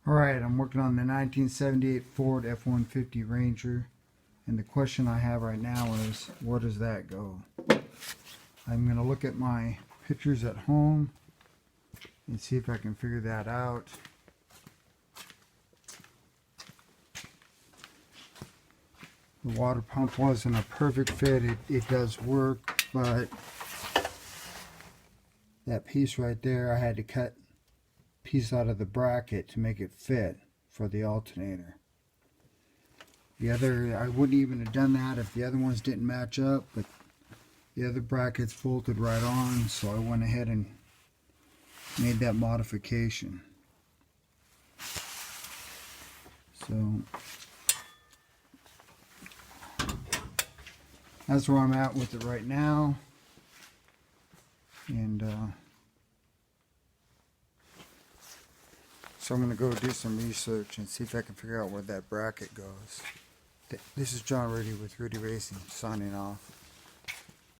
Alright, I'm working on the 1978 Ford F-150 Ranger, and the question I have right now is, where does that go? I'm going to look at my pictures at home and see if I can figure that out. The water pump wasn't a perfect fit. It does work, but that piece right there, I had to cut a piece out of the bracket to make it fit for the alternator. The other, I wouldn't even have done that if the other ones didn't match up, but the other brackets bolted right on, so I went ahead and made that modification. So that's where I'm at with it right now. And so I'm going to go do some research and see if I can figure out where that bracket goes. This is John Rudy with Rudy Racing, signing off.